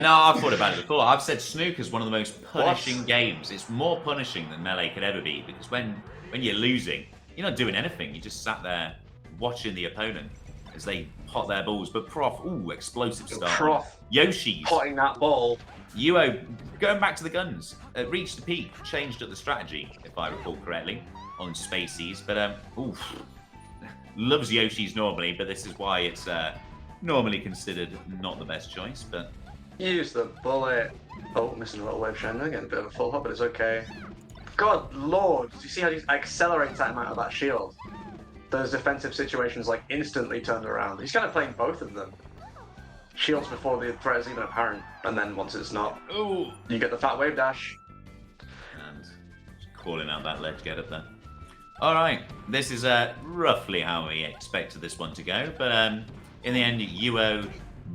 No, I've thought about it before. I've said snooker's one of the most punishing What? games. It's more punishing than melee could ever be because when you're losing, you're not doing anything. You just sat there watching the opponent as they pot their balls. But Prof, ooh, explosive start on Prof Yoshi's. potting that ball. EuO going back to the guns. Reached the peak, changed up the strategy, if I recall correctly, on Spaceys. But oof, loves Yoshi's normally, but this is why it's normally considered not the best choice. But Use the bullet. Oh, missing a little wave shine. Again, a bit of a full hop, but it's okay. God lord, do you see how he accelerates that amount of that shield? Those defensive situations like instantly turned around. He's kind of playing both of them. Shields before the threat is even apparent, and then once it's not, ooh, you get the fat wave dash. and just calling out that ledge get up there. All right, this is roughly how we expected this one to go, but in the end, EuO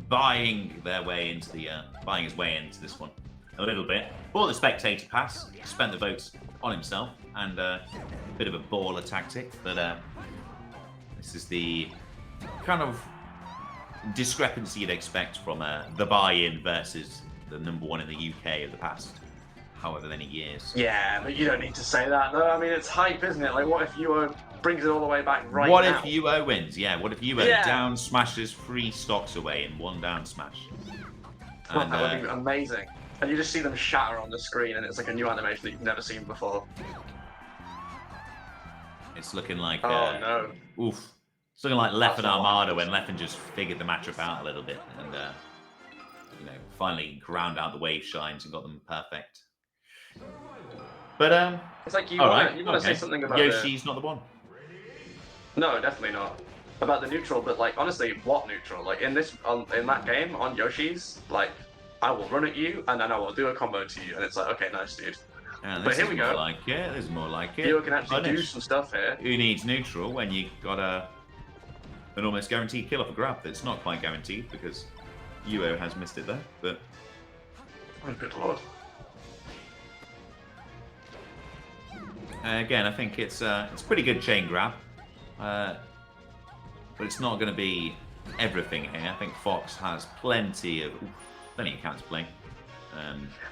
buying his way into this one a little bit. Bought the spectator pass, spent the votes on himself, and a bit of a baller tactic. But this is the kind of discrepancy you'd expect from the buy-in versus the #1 in the UK of the past however many years. Yeah, but you don't need to say that though. I mean, it's hype, isn't it? Like, what if EuO brings it all the way back right What now? if EuO wins? Yeah, what if EuO Yeah. down smashes 3 stocks away in 1 down smash? And, that would be amazing. And you just see them shatter on the screen, and it's like a new animation that you've never seen before. It's looking like no. oof. It's looking like Leffen not Armada when Leffen just figured the matchup out a little bit and finally ground out the wave shines and got them perfect. But It's like you all want right, to say something about Yoshi's not the one. No, definitely not. About the neutral, but like honestly, what neutral? Like in that game on Yoshi's, like I will run at you and then I will do a combo to you, and it's like, okay, nice, dude. But here we go. Like it. This is more like it. EuO can actually do some stuff here. Who needs neutral when you got an almost guaranteed kill off a grab that's not quite guaranteed because EuO has missed it there, but Oh, good lord. again, I think it's a pretty good chain grab, but it's not going to be everything here. I think Fox has plenty of counterplay.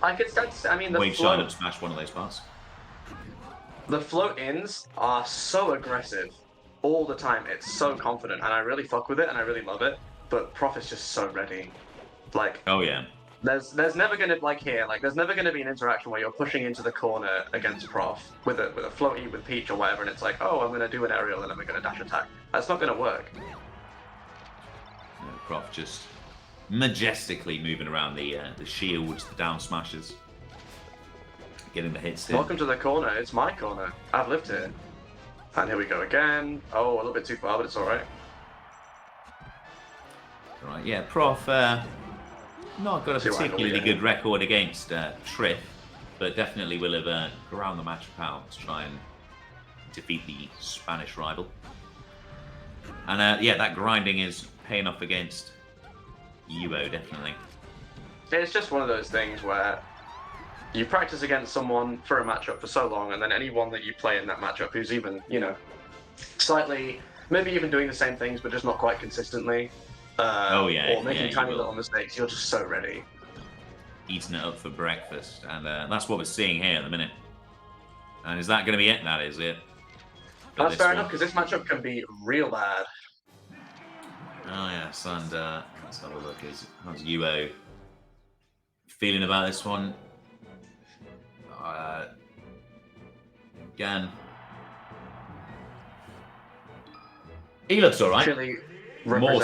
I could start to, I mean, the Wave shine up smash one of those parts. The float-ins are so aggressive all the time. It's so confident, and I really fuck with it, and I really love it. But Prof is just so ready. Like, oh yeah. There's never gonna there's never gonna be an interaction where you're pushing into the corner against Prof with a floaty with Peach or whatever, and it's like, oh, I'm gonna do an aerial and then we're gonna dash attack. That's not gonna work. Prof just majestically moving around the shields, the down smashes, getting the hits in. Welcome to the corner. It's my corner. I've lived here. And here we go again. Oh, a little bit too far, but it's all right. All right, yeah, Prof. Not got a particularly good record against Triff, but definitely will have ground the matchup out to try and defeat the Spanish rival. And yeah, that grinding is paying off against EuO, definitely. It's just one of those things where you practice against someone for a matchup for so long, and then anyone that you play in that matchup who's even, slightly, maybe even doing the same things, but just not quite consistently, or making tiny little mistakes, you're just so ready. Eating it up for breakfast, and that's what we're seeing here at the minute. And is that going to be it? That is it. That's fair enough, because this matchup can be real bad. Oh yes, and let's have a look. How's EuO feeling about this one? Again, he looks all right. Chile More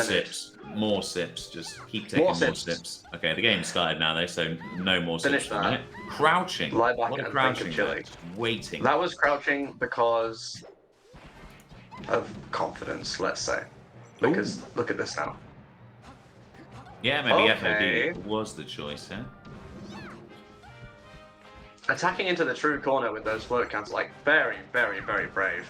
sips. Just keep taking more sips. Okay, the game's started now though, so no more sips for a minute. Crouching. Lie back what and crouching? Chile. Waiting. That was crouching because of confidence, let's say. Because look at this now. Yeah, maybe FOD was the choice, huh? Attacking into the true corner with those float counts, like, very, very, very brave.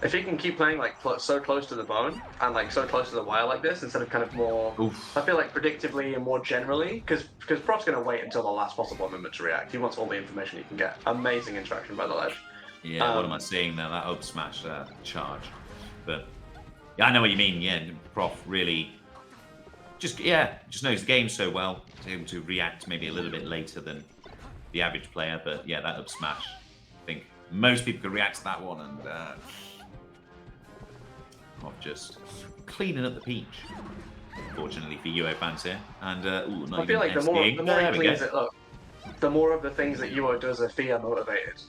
If he can keep playing like so close to the bone and like so close to the wire like this, instead of kind of more, I feel like predictably and more generally, because Prof's going to wait until the last possible moment to react. He wants all the information he can get. Amazing interaction by the ledge. Yeah, what am I seeing now? That up smash charge. But yeah, I know what you mean. Yeah, Prof really just knows the game so well. He's able to react maybe a little bit later than the average player, but yeah, that up smash. I think most people could react to that one, and not just cleaning up the peach. Fortunately for EuO fans here, and I feel like the more he cleans it up, the more of the things that EuO does are fear motivated.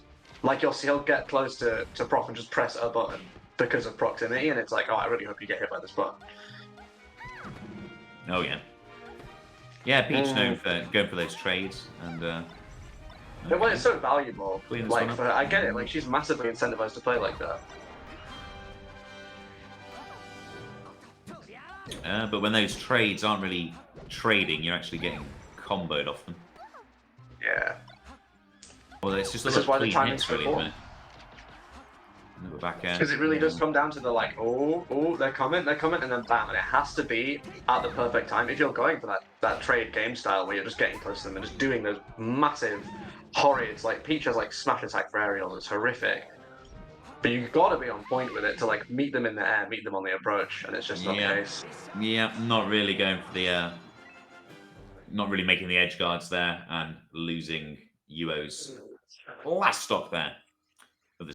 Like he'll get close to Proc and just press a button because of proximity, and it's like, oh, I really hope you get hit by this button. Oh yeah, yeah. Peach known for going for those trades, and well, it's so valuable. Like for her, I get it. Like she's massively incentivized to play like that. But when those trades aren't really trading, you're actually getting comboed off them. Yeah. Well, it's just this is why the timing's so important. Because it really does come down to the like, oh, they're coming, and then bam, and it has to be at the perfect time. If you're going for that trade game style where you're just getting close to them and just doing those massive, horrid, like Peach has like smash attack for aerial, it's horrific. But you've got to be on point with it to like meet them in the air, meet them on the approach, and it's just not the case. Yeah, not really going for the, not really making the edge guards there and losing EuO's last stock there.